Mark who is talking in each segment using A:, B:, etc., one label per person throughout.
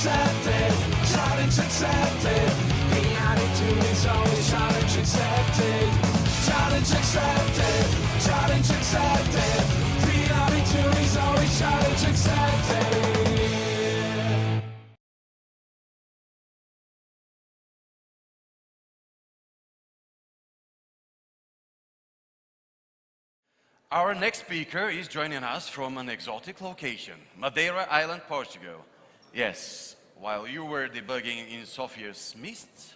A: accepted, challenge accepted. Reality is always challenge accepted. Challenge accepted, challenge accepted. Reality is always challenge accepted.
B: Our next speaker is joining us from an exotic location, Madeira Island, Portugal. Yes, while you were debugging in Sophia's mist,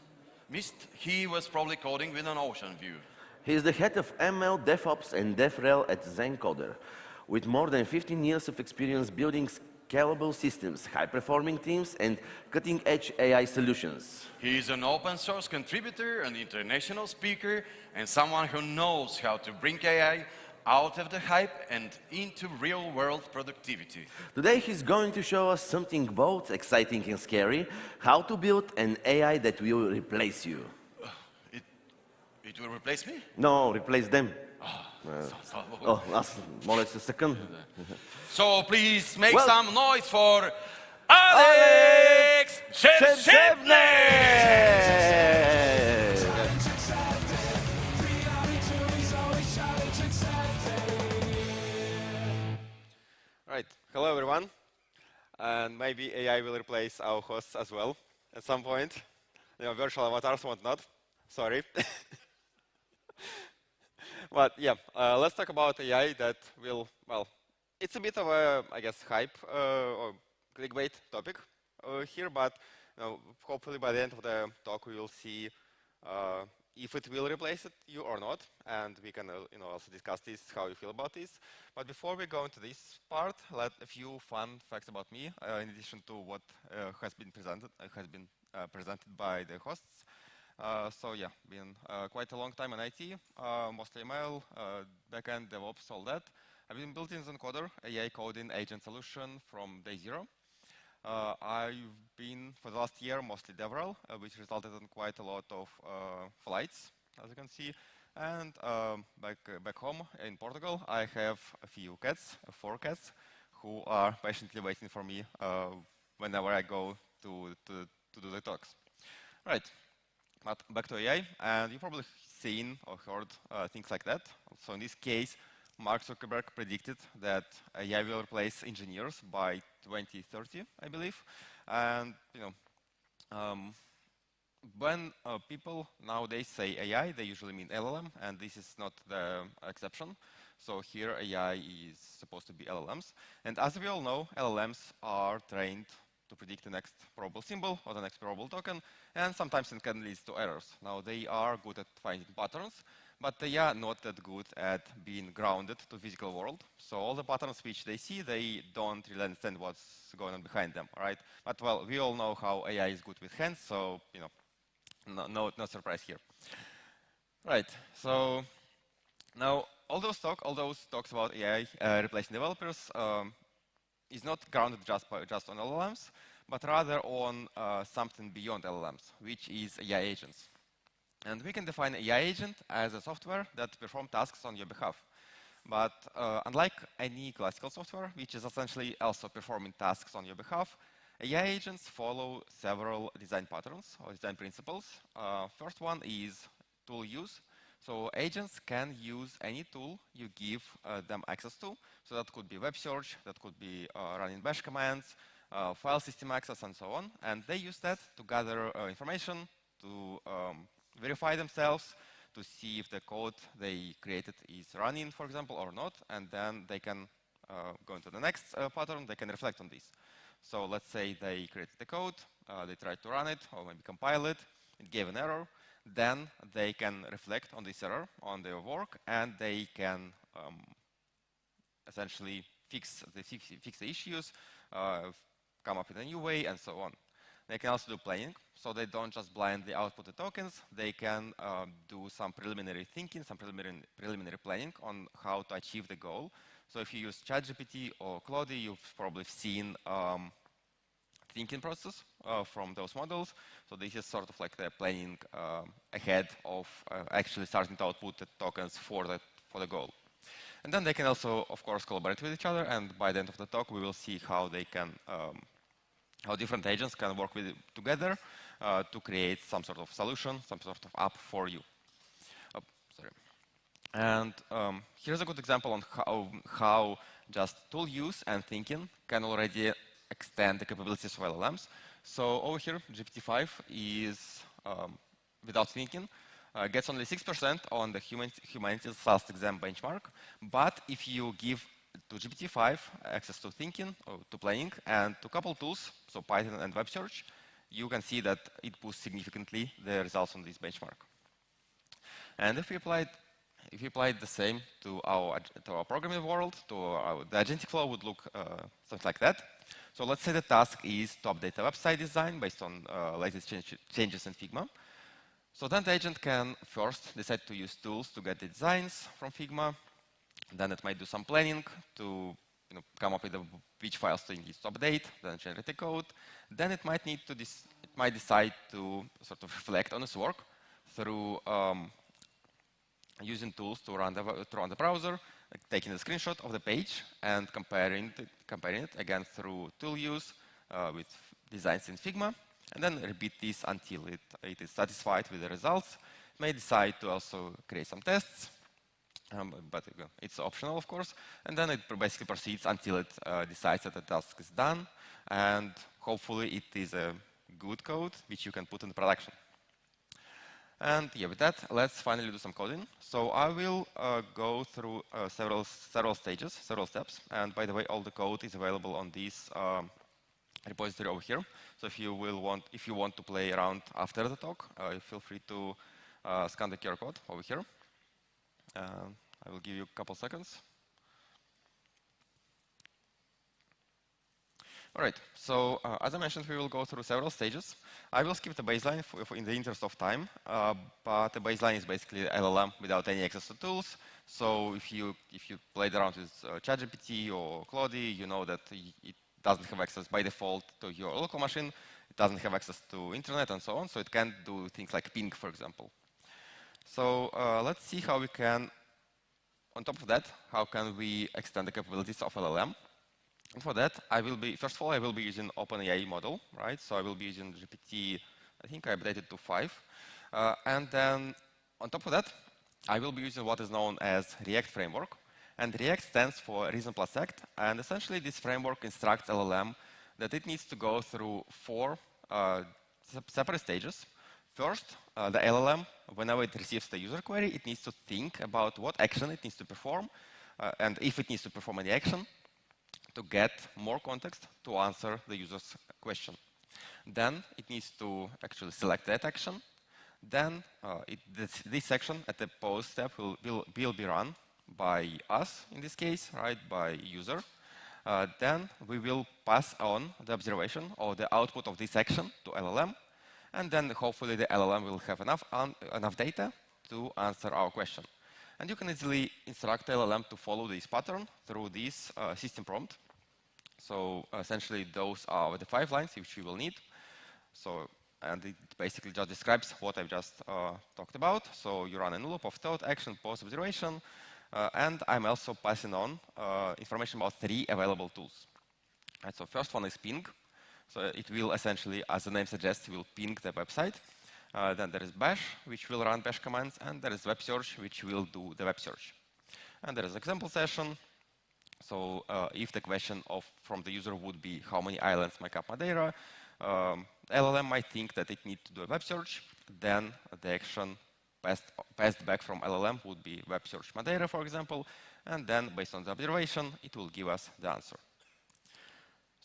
B: he was probably coding with an ocean view.
C: He is the head of ML, DevOps, and DevRel at ZenCoder, with more than 15 years of experience building scalable systems, high-performing teams, and cutting-edge AI solutions.
B: He is an open source contributor, an international speaker, and someone who knows how to bring AI out of the hype and into real-world productivity.
C: Today he's going to show us something both exciting and scary, how to build an AI that will replace you.
B: It will replace me?
C: No, replace them. Last more or less a second.
B: So please make some noise for Alex Shershebnev!
D: Right. Hello, everyone. And maybe AI will replace our hosts as well at some point. You know, virtual avatars, whatnot. Sorry. But yeah, let's talk about AI that will, well, it's a bit of a, I guess, hype or clickbait topic here, but you know, hopefully by the end of the talk we will see if it will replace you or not, and we can also discuss this, how you feel about this. But before we go into this part, let a few fun facts about me, in addition to what has been presented by the hosts. So yeah, been quite a long time in IT, mostly ML, backend, DevOps, all that. I've been building ZenCoder, AI coding agent solution from day zero. I've been, for the last year, mostly DevRel, which resulted in quite a lot of flights, as you can see. And back home in Portugal, I have a few cats, 4 cats, who are patiently waiting for me whenever I go to do the talks. Right, but back to AI, and you've probably seen or heard things like that. So in this case, Mark Zuckerberg predicted that AI will replace engineers by 2030, I believe. And when people nowadays say AI, they usually mean LLM, and this is not the exception. So here AI is supposed to be LLMs. And as we all know, LLMs are trained to predict the next probable symbol or the next probable token, and sometimes it can lead to errors. Now, they are good at finding patterns, but they are not that good at being grounded to physical world. So all the patterns which they see, they don't really understand what's going on behind them, right? But well, we all know how AI is good with hands, so no surprise here. Right. So now all those talks about AI replacing developers is not grounded just on LLMs, but rather on something beyond LLMs, which is AI agents. And we can define AI agent as a software that performs tasks on your behalf. But unlike any classical software, which is essentially also performing tasks on your behalf, AI agents follow several design patterns or design principles. First one is tool use. So agents can use any tool you give them access to. So that could be web search, that could be running bash commands, file system access, and so on. And they use that to gather information, to verify themselves, to see if the code they created is running, for example, or not. And then they can go into the next pattern, they can reflect on this. So let's say they created the code, they tried to run it, or maybe compile it, it gave an error. Then they can reflect on this error, on their work, and they can essentially fix the issues, come up with a new way, and so on. They can also do planning, so they don't just blindly output the tokens. They can do some preliminary thinking, some preliminary planning on how to achieve the goal. So if you use ChatGPT or Claude, you've probably seen thinking process from those models. So this is sort of like the planning ahead of actually starting to output the tokens for the goal. And then they can also, of course, collaborate with each other. And by the end of the talk, we will see how they can how different agents can work together to create some sort of solution, some sort of app for you. Oh, sorry. And here's a good example on how just tool use and thinking can already extend the capabilities of LLMs. So over here, GPT-5 is, without thinking, gets only 6% on the humanities last exam benchmark. But if you give to GPT-5 access to thinking, or to planning, and to a couple tools, so Python and web search, you can see that it boosts significantly the results on this benchmark. And if we applied the same to our programming world, the agentic flow would look something like that. So let's say the task is to update a website design based on latest changes in Figma. So then the agent can first decide to use tools to get the designs from Figma. Then it might do some planning to come up with which files it needs to update, then generate the code. Then it might decide to sort of reflect on its work through using tools to run the browser, taking a screenshot of the page and comparing it again through tool use with designs in Figma, and then repeat this until it is satisfied with the results. It may decide to also create some tests, but it's optional, of course, and then it basically proceeds until it decides that the task is done, and hopefully it is a good code which you can put in production. And yeah, with that, let's finally do some coding. So I will go through several steps. And by the way, all the code is available on this repository over here. So if you want to play around after the talk, feel free to scan the QR code over here. I will give you a couple seconds. All right, so as I mentioned, we will go through several stages. I will skip the baseline in the interest of time, but the baseline is basically LLM without any access to tools. So if you played around with ChatGPT or Claude, you know that it doesn't have access by default to your local machine. It doesn't have access to internet and so on, so it can't do things like ping, for example. So let's see how we can, on top of that, how can we extend the capabilities of LLM. And for that, first of all, I will be using OpenAI model, right? So I will be using GPT, I think I updated to 5. And then on top of that, I will be using what is known as React framework. And React stands for Reason plus Act. And essentially, this framework instructs LLM that it needs to go through 4 separate stages. First, the LLM, whenever it receives the user query, it needs to think about what action it needs to perform, and if it needs to perform any action, to get more context to answer the user's question. Then it needs to actually select that action. Then this section at the post step will be run by us, in this case, right, by user. Then we will pass on the observation or the output of this action to LLM. And then hopefully the LLM will have enough data to answer our question. And you can easily instruct the LLM to follow this pattern through this system prompt. So essentially, those are the 5 lines which you will need. So, and it basically just describes what I've just talked about. So you run a loop of thought, action, pause, observation. And I'm also passing on information about 3 available tools. And so first one is ping. So it will essentially, as the name suggests, will ping the website. Then there is bash, which will run bash commands. And there is web search, which will do the web search. And there is example session. So if the question from the user would be how many islands make up Madeira, LLM might think that it needs to do a web search. Then the action passed back from LLM would be web search Madeira, for example. And then based on the observation, it will give us the answer.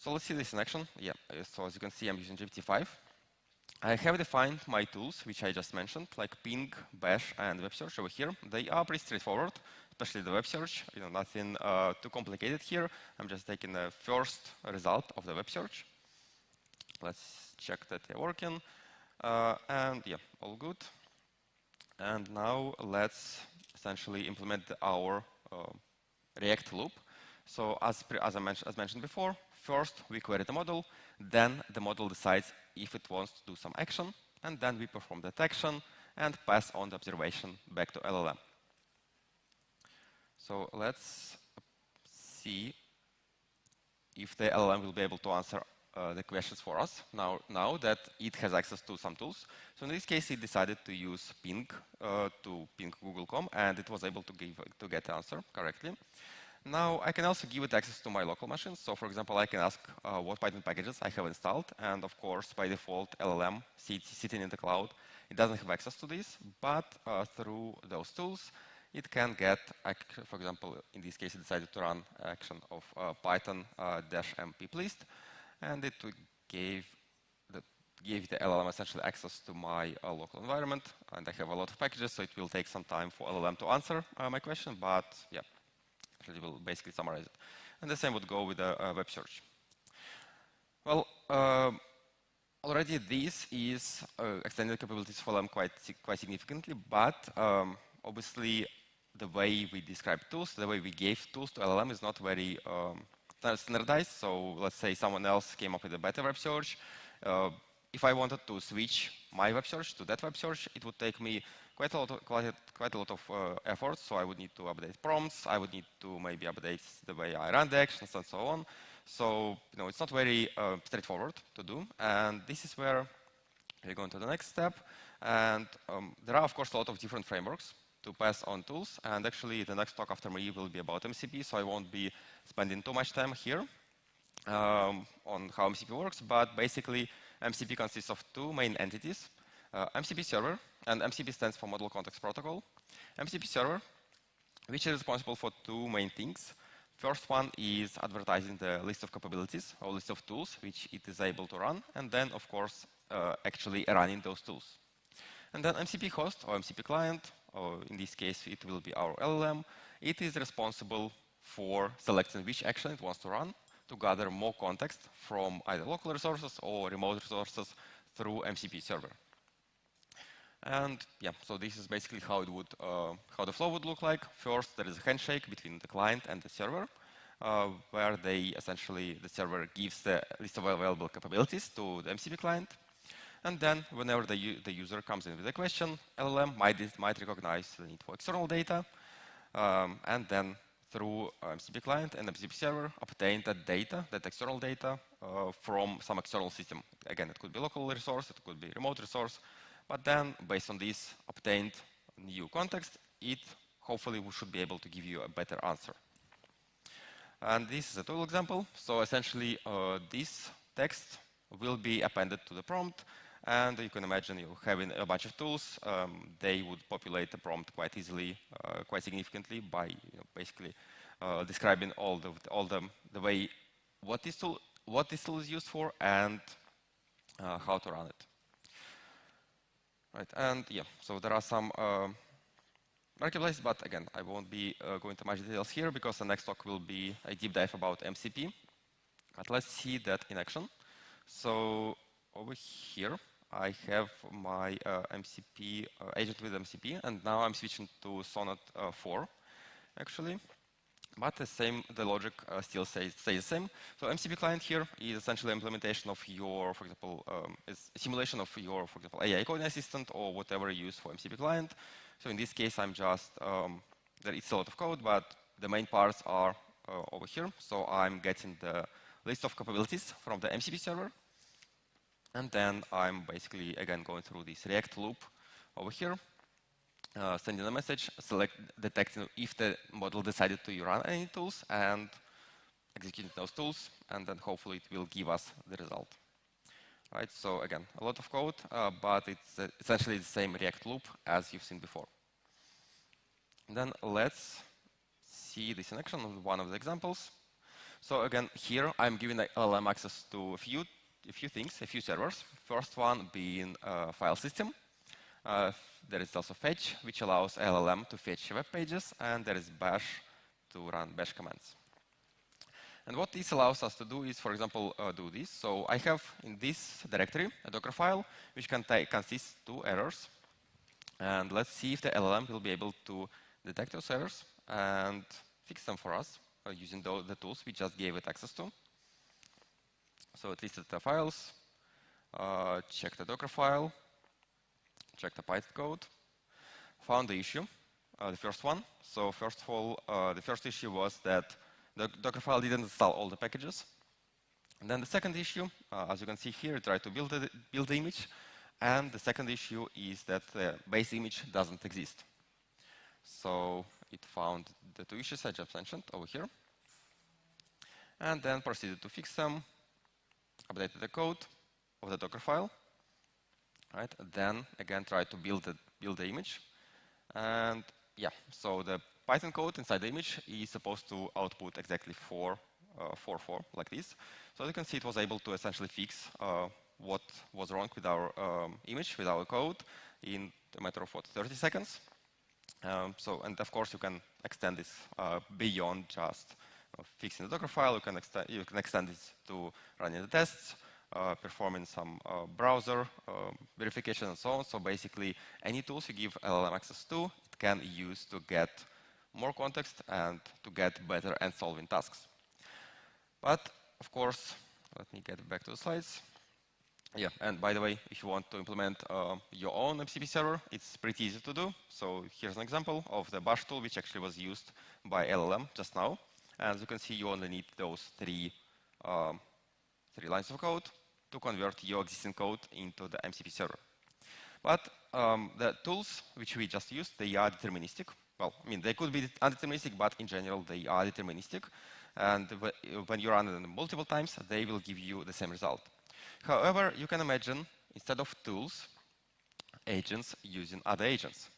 D: So let's see this in action. Yeah, so as you can see, I'm using GPT-5. I have defined my tools, which I just mentioned, like ping, bash, and web search over here. They are pretty straightforward, especially the web search. Nothing too complicated here. I'm just taking the first result of the web search. Let's check that they're working. And yeah, all good. And now let's essentially implement our React loop. So as mentioned before, first we query the model, then the model decides if it wants to do some action, and then we perform that action and pass on the observation back to LLM. So let's see if the LLM will be able to answer the questions for us now that it has access to some tools. So in this case, it decided to use ping to ping Google.com, and it was able to get the answer correctly. Now I can also give it access to my local machines. So for example, I can ask what Python packages I have installed, and of course, by default, LLM sitting in the cloud, it doesn't have access to this, but through those tools, it can get, for example, in this case, it decided to run action of Python -mp list, and it gave the LLM essentially access to my local environment. And I have a lot of packages, so it will take some time for LLM to answer my question, but yeah, it will basically summarize it. And the same would go with the web search. Well, already this is extended capabilities for LLM quite significantly, but obviously the way we describe tools, the way we gave tools to LLM is not very standardized. So let's say someone else came up with a better web search. If I wanted to switch my web search to that web search, it would take me quite a lot of effort. So I would need to update prompts. I would need to maybe update the way I run the actions and so on. So it's not very straightforward to do. And this is where we go into the next step. And there are, of course, a lot of different frameworks to pass on tools. And actually, the next talk after me will be about MCP, so I won't be spending too much time here on how MCP works. But basically, MCP consists of two main entities, MCP server, and MCP stands for Model Context Protocol. MCP server, which is responsible for two main things. First one is advertising the list of capabilities or list of tools which it is able to run, and then, of course, actually running those tools. And then MCP host or MCP client, or in this case, it will be our LLM. It is responsible for selecting which action it wants to run to gather more context from either local resources or remote resources through MCP server. And yeah, so this is basically how the flow would look like. First, there is a handshake between the client and the server, where the server gives the list of available capabilities to the MCP client. And then whenever the user comes in with a question, LLM might recognize the need for external data, and then through MCP client and MCP server, obtain that data, that external data, from some external system. Again, it could be local resource, it could be remote resource, but then based on this obtained new context, it hopefully should be able to give you a better answer. And this is a tool example. So essentially, this text will be appended to the prompt. And you can imagine you having a bunch of tools. They would populate the prompt quite easily, quite significantly by basically describing all the way what this tool is used for and how to run it. Right, and yeah, so there are some marketplaces, but again, I won't be going into much details here because the next talk will be a deep dive about MCP. But let's see that in action. So over here, I have my MCP agent with MCP, and now I'm switching to Sonnet 4, actually. But the logic still stays the same. So MCP client here is essentially implementation of your, for example, is a simulation of your, for example, AI coding assistant or whatever you use for MCP client. So in this case, I'm just, it's a lot of code, but the main parts are over here. So I'm getting the list of capabilities from the MCP server. And then I'm basically, again, going through this React loop over here, sending a message, detecting if the model decided to run any tools, and executing those tools, and then hopefully it will give us the result. Right, so again, a lot of code, but it's essentially the same React loop as you've seen before. And then let's see this in action on one of the examples. So again, here I'm giving the LLM access to a few things, a few servers. First one being a file system. There is also fetch, which allows LLM to fetch web pages, and there is bash to run bash commands. And what this allows us to do is, for example, do this. So I have in this directory a Docker file, which consists of 2 errors. And let's see if the LLM will be able to detect those errors and fix them for us using the tools we just gave it access to. So it listed the files, checked the Docker file, checked the Python code, found the issue, the first one. So first of all, the first issue was that the Docker file didn't install all the packages. And then the second issue, as you can see here, try to build the image. And the second issue is that the base image doesn't exist. So it found the two issues I just mentioned over here. And then proceeded to fix them, updated the code of the Docker file. Right? Then again try to build the image. And yeah, so the Python code inside the image is supposed to output exactly 4, like this. So you can see it was able to essentially fix what was wrong with our image, with our code, in a matter of 30 seconds. And of course you can extend this beyond just fixing the Docker file. You can extend this to running the tests, performing some browser verification and so on. So basically, any tools you give LLM access to, it can use to get more context and to get better and solving tasks. But of course, let me get back to the slides. Yeah, and by the way, if you want to implement your own MCP server, it's pretty easy to do. So here's an example of the bash tool, which actually was used by LLM just now. As you can see, you only need those three lines of code to convert your existing code into the MCP server. But the tools which we just used, they are deterministic. Well, I mean, they could be undeterministic, but in general, they are deterministic. And when you run them multiple times, they will give you the same result. However, you can imagine, instead of tools, agents using other agents.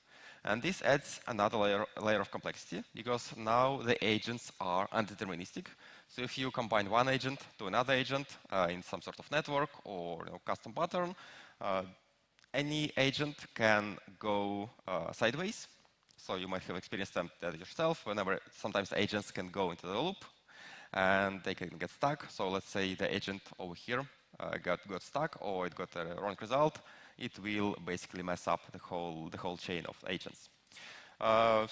D: And this adds another layer of complexity, because now the agents are undeterministic. So if you combine one agent to another agent in some sort of network or custom pattern, any agent can go sideways. So you might have experienced that yourself. Sometimes agents can go into the loop and they can get stuck. So let's say the agent over here got stuck, or it got a wrong result. It will basically mess up the whole chain of agents.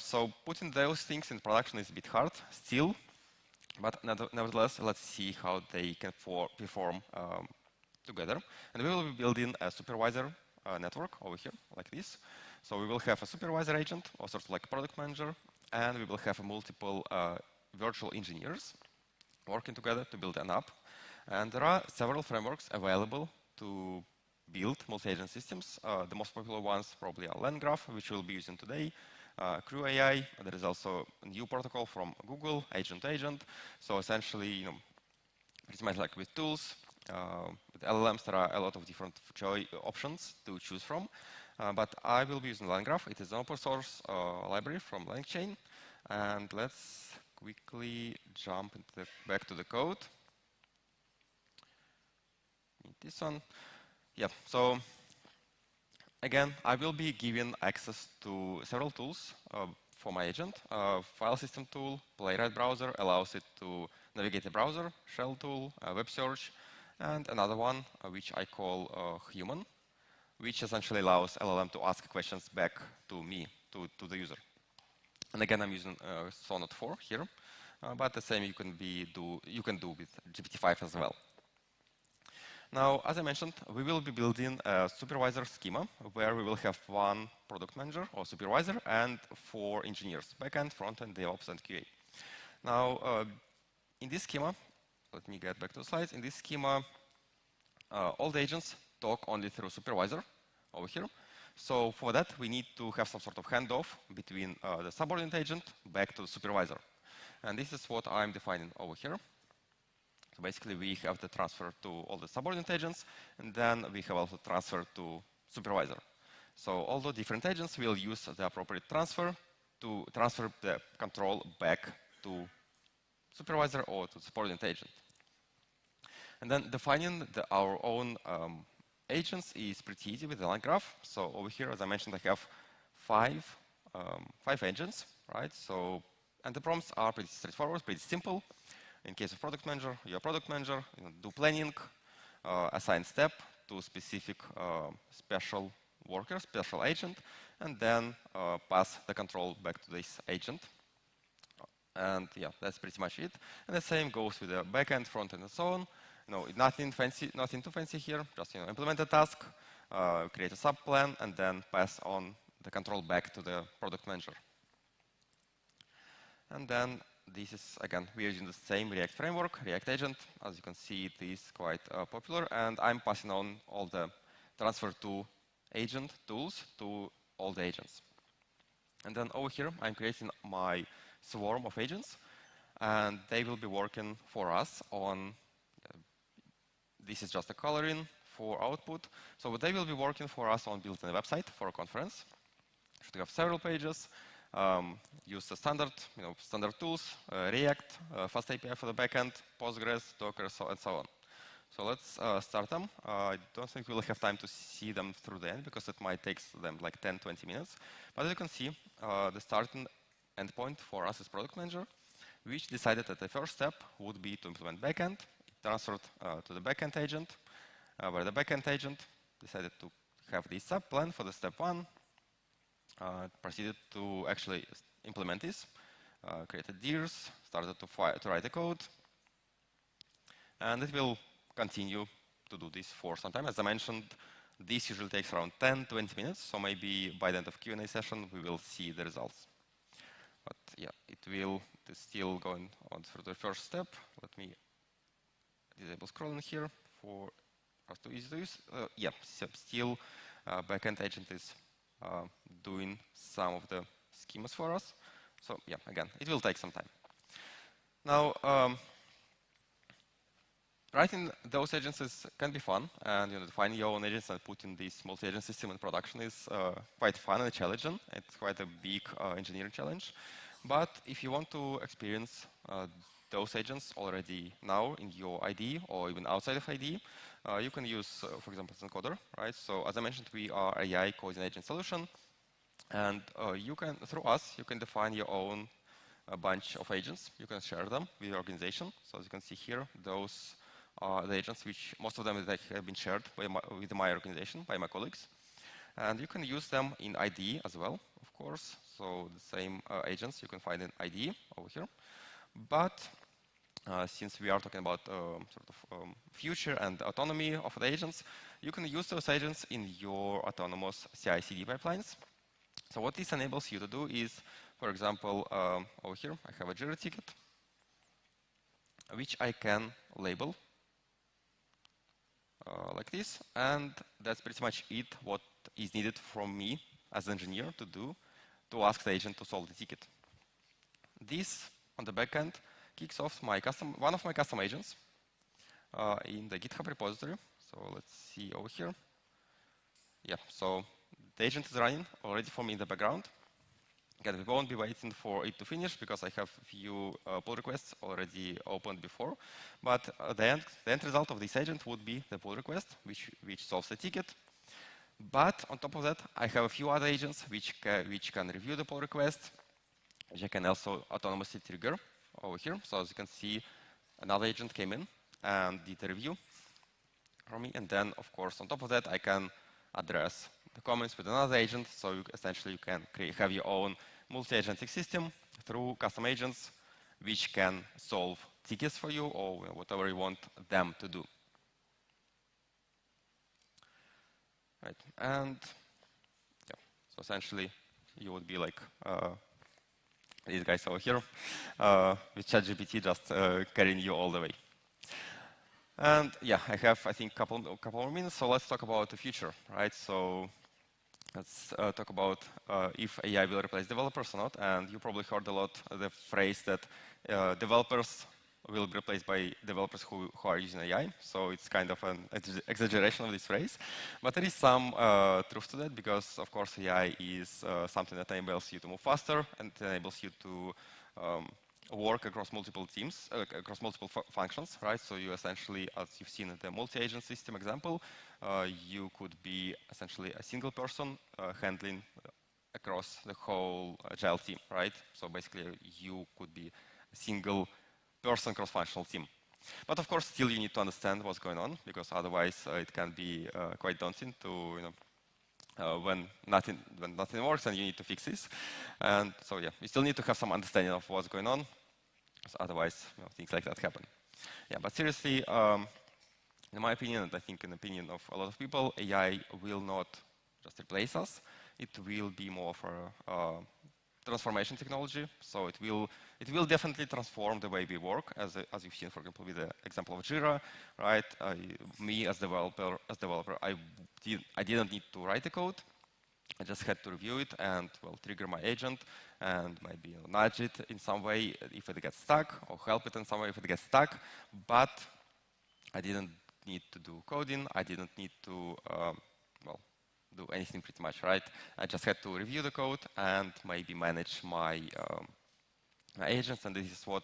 D: So putting those things in production is a bit hard still, but nevertheless, let's see how they can perform together. And we will be building a supervisor network over here, like this. So we will have a supervisor agent, or sort of like a product manager, and we will have multiple virtual engineers working together to build an app. And there are several frameworks available to build multi-agent systems. The most popular ones probably are LangGraph, which we'll be using today, Crew AI. There is also a new protocol from Google, Agent to Agent. So essentially, pretty much like with tools, with LLMs, there are a lot of different options to choose from. But I will be using LangGraph. It is an open source library from LangChain. And let's quickly jump back to the code. This one. Yeah, so again, I will be given access to several tools for my agent. File system tool, Playwright browser allows it to navigate the browser, shell tool, web search, and another one which I call human, which essentially allows LLM to ask questions back to me, to the user. And again, I'm using Sonnet 4 here, but the same you can do with GPT-5 as well. Now, as I mentioned, we will be building a supervisor schema where we will have one product manager or supervisor and 4 engineers, backend, frontend, DevOps, and QA. Now, in this schema, let me get back to the slides. In this schema, all the agents talk only through supervisor over here. So for that, we need to have some sort of handoff between the subordinate agent back to the supervisor. And this is what I'm defining over here. So basically, we have the transfer to all the subordinate agents, and then we have also transfer to supervisor. So all the different agents will use the appropriate transfer to transfer the control back to supervisor or to subordinate agent. And then defining our own agents is pretty easy with the LangGraph. So over here, as I mentioned, I have five agents, right? So, and the prompts are pretty straightforward, pretty simple. In case of product manager, your product manager, do planning, assign step to specific special worker, special agent, and then pass the control back to this agent. And yeah, that's pretty much it. And the same goes with the backend, frontend, and so on. Nothing fancy, nothing too fancy here. Just implement a task, create a subplan, and then pass on the control back to the product manager. And then this is, again, we are using the same React framework, React Agent. As you can see, it is quite popular, and I'm passing on all the transfer to agent tools to all the agents. And then over here, I'm creating my swarm of agents, and they will be working for us on, this is just a coloring for output. So they will be working for us on building a website for a conference. Should have several pages, use the standard tools, React, Fast API for the backend, Postgres, Docker, and so on. So let's start them. I don't think we'll have time to see them through the end because it might take them like 10, 20 minutes. But as you can see, the starting endpoint for us as product manager, which decided that the first step would be to implement backend. It transferred to the backend agent, where the backend agent decided to have this sub plan for the step one. Proceeded to actually implement this, created DIRs, started to write the code, and it will continue to do this for some time. As I mentioned, this usually takes around 10, 20 minutes, so maybe by the end of Q&A session, we will see the results. But yeah, it is still going on for the first step. Let me disable scrolling here for us to easy to use. Yeah, still backend agent is doing some of the schemas for us. So yeah, again, it will take some time. Now, writing those agents can be fun, and defining your own agents and putting this multi-agent system in production is quite fun and challenging. It's quite a big engineering challenge. But if you want to experience those agents already now in your IDE or even outside of IDE, you can use, for example, Zencoder, right? So as I mentioned, we are AI coding agent solution, and through us, you can define your own bunch of agents. You can share them with your organization. So as you can see here, those are the agents which most of them have been shared with my organization, by my colleagues. And you can use them in IDE as well, of course. So the same agents you can find in IDE over here. But since we are talking about future and autonomy of the agents, you can use those agents in your autonomous CI/CD pipelines. So what this enables you to do is, for example, over here, I have a Jira ticket, which I can label like this. And that's pretty much it, what is needed from me as an engineer to do to ask the agent to solve the ticket. This, on the backend, kicks off one of my custom agents in the GitHub repository. So let's see over here. Yeah, so the agent is running already for me in the background. Again, we won't be waiting for it to finish because I have a few pull requests already opened before. But the end result of this agent would be the pull request, which solves the ticket. But on top of that, I have a few other agents which can review the pull request, which I can also autonomously trigger over here. So as you can see, another agent came in and did a review for me. And then, of course, on top of that, I can address the comments with another agent. So essentially, you can have your own multi-agentic system through custom agents, which can solve tickets for you or whatever you want them to do. Right, and yeah, so essentially, you would be like these guys over here with ChatGPT just carrying you all the way. And yeah, I have, I think, a couple more minutes, so let's talk about the future, right? So let's talk about if AI will replace developers or not. And you probably heard a lot the phrase that developers will be replaced by developers who are using AI. So it's kind of an exaggeration of this phrase. But there is some truth to that because, of course, AI is something that enables you to move faster and enables you to work across multiple teams, across multiple functions, right? So you essentially, as you've seen in the multi-agent system example, you could be essentially a single person handling across the whole agile team, right? So basically, you could be a single person cross-functional team. But of course, still you need to understand what's going on because otherwise it can be quite daunting to, when nothing works and you need to fix this. And so yeah, you still need to have some understanding of what's going on. So otherwise, things like that happen. Yeah, but seriously, in my opinion, and I think in the opinion of a lot of people, AI will not just replace us. It will be more of a transformation technology. So it will definitely transform the way we work, as you've seen, for example, with the example of Jira, right? Me as developer, I didn't need to write the code. I just had to review it and, well, trigger my agent and maybe nudge it in some way if it gets stuck, or help it in some way if it gets stuck. But I didn't need to do coding. I didn't need to, well, do anything pretty much, right? I just had to review the code and maybe manage my agents, and this is what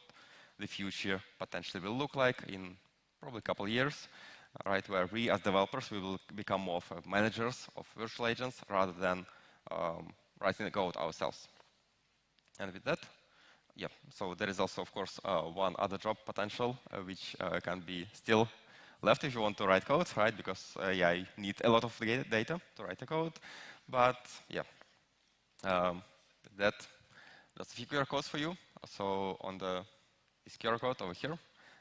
D: the future potentially will look like in probably a couple of years, right? Where we as developers, we will become more of managers of virtual agents rather than writing the code ourselves. And with that, yeah, so there is also, of course, one other job potential, which can be still left if you want to write code, right? Because yeah, you need a lot of data to write the code. But yeah, that's a few QR codes for you. So on this QR code over here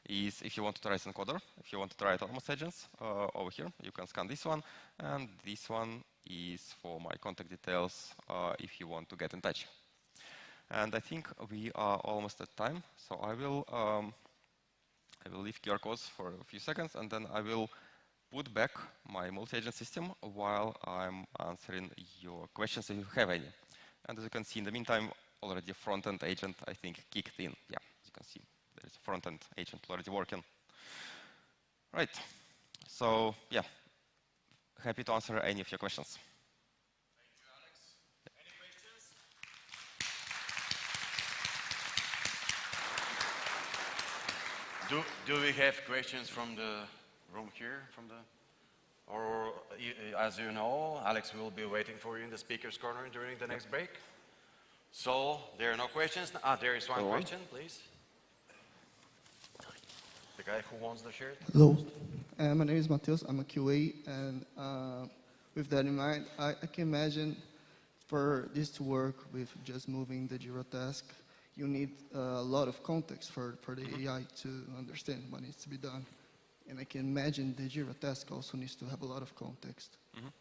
D: is if you want to write an encoder, if you want to write almost agents over here, you can scan this one. And this one is for my contact details if you want to get in touch. And I think we are almost at time. So I will leave QR codes for a few seconds, and then I will put back my multi-agent system while I'm answering your questions if you have any. And as you can see, in the meantime, already a front-end agent, I think, kicked in. Yeah, as you can see, there is a front-end agent already working. Right. So, yeah, happy to answer any of your questions.
B: Thank you, Alex. Any questions? Do we have questions from the room here? Or as you know, Alex will be waiting for you in the speaker's corner during the next break. So there are no questions. There is one question, please. The guy who wants the shirt.
E: Hello, my name is Matheus. I'm a QA, and with that in mind, I can imagine for this to work with just moving the Jira task, you need a lot of context for the AI to understand what needs to be done. And I can imagine the Jira task also needs to have a lot of context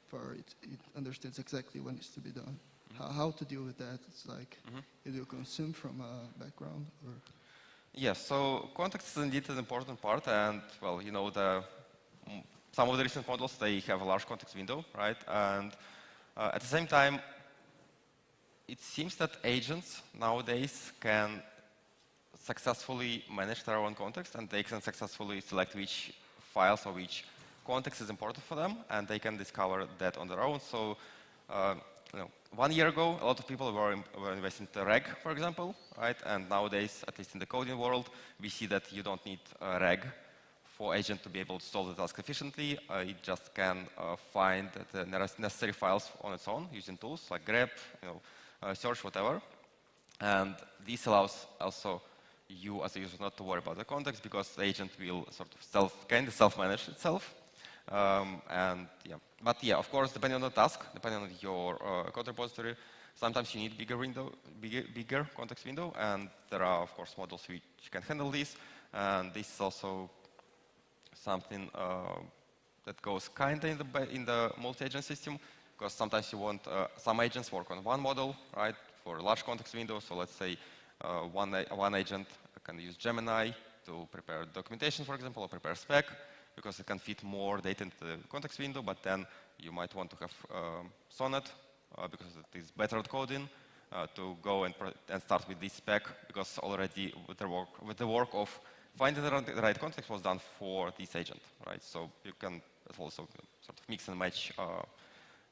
E: for it understands exactly what needs to be done. How to deal with that? It's like, do you consume from a background? Or?
D: Yes, so context is indeed an important part, and well, you know, some of the recent models, they have a large context window, right? And at the same time, it seems that agents nowadays can successfully manage their own context, and they can successfully select which files or which context is important for them, and they can discover that on their own. So, you know, 1 year ago, a lot of people were investing in reg, for example, right? And nowadays, at least in the coding world, we see that you don't need reg for agent to be able to solve the task efficiently. It just can find the necessary files on its own using tools like grep, you know, search, whatever. And this allows also you as a user not to worry about the context, because the agent will sort of kind of self-manage itself. And yeah, but yeah, of course, depending on the task, depending on your code repository, sometimes you need bigger context window, and there are, of course, models which can handle this. And this is also something that goes kind of in the multi-agent system, because sometimes you want some agents work on one model, right, for a large context window. So let's say one agent can use Gemini to prepare documentation, for example, or prepare spec, because it can fit more data into the context window. But then you might want to have Sonnet, because it is better at coding, to go and start with this spec, because already with the work of finding the right context was done for this agent, right? So you can also sort of mix and match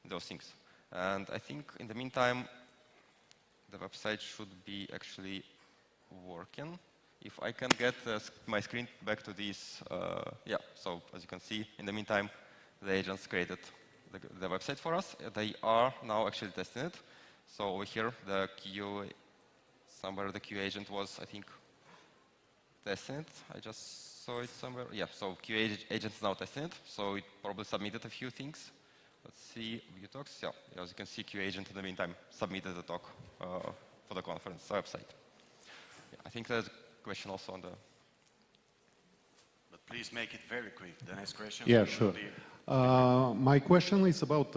D: those things. And I think in the meantime, the website should be actually working. If I can get my screen back to this, yeah, so as you can see, in the meantime, the agents created the website for us. They are now actually testing it. So over here, the QA, somewhere the QA agent was, I think, testing it. I just saw it somewhere. Yeah, so QA agent is now testing it. So it probably submitted a few things. Let's see, view talks. Yeah, as you can see, QA agent in the meantime submitted the talk for the conference website. Yeah, I think there's a question also on the...
B: But please make it very quick. The next question.
F: Yeah, sure. My question is about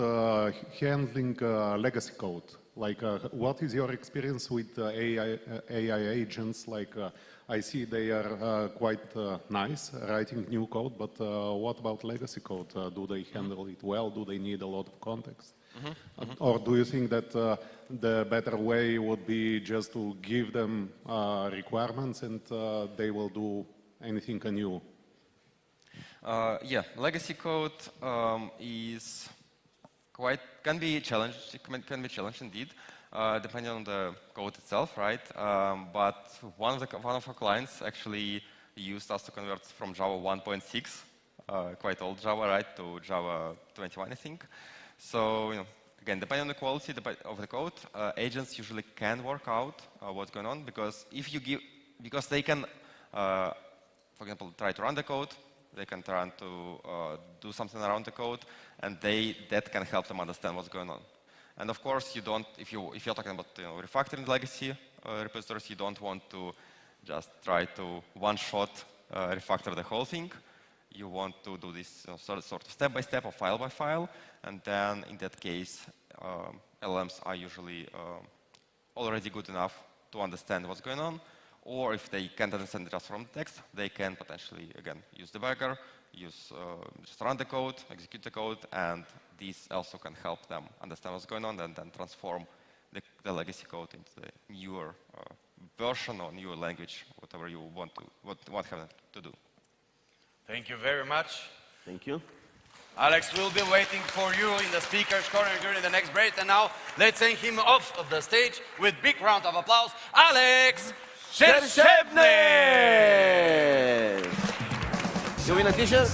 F: handling legacy code. Like, what is your experience with AI agents? Like, I see they are quite nice writing new code, but what about legacy code? Do they handle it well? Do they need a lot of context? Or do you think that the better way would be just to give them requirements and they will do anything anew?
D: Yeah, legacy code can be challenged. It can be challenged indeed, depending on the code itself, right? But one of our clients actually used us to convert from Java 1.6, quite old Java, right, to Java 21, I think. So, again, depending on the quality of the code, agents usually can work out what's going on, because because they can, for example, try to run the code, they can try to do something around the code, and that can help them understand what's going on. And of course, if you're talking about refactoring legacy repositories, you don't want to just try to one-shot refactor the whole thing. You want to do this sort of step-by-step or file-by-file, and then in that case, LLMs are usually already good enough to understand what's going on. Or if they can't understand just from the text, they can potentially, again, use debugger, just run the code, execute the code, and this also can help them understand what's going on and then transform the legacy code into the newer version or newer language, whatever you want them to do.
B: Thank you very much.
C: Thank you.
B: Alex will be waiting for you in the speaker's corner during the next break. And now, let's send him off of the stage with big round of applause. Alex Shershebnev!
C: You win a t-shirt?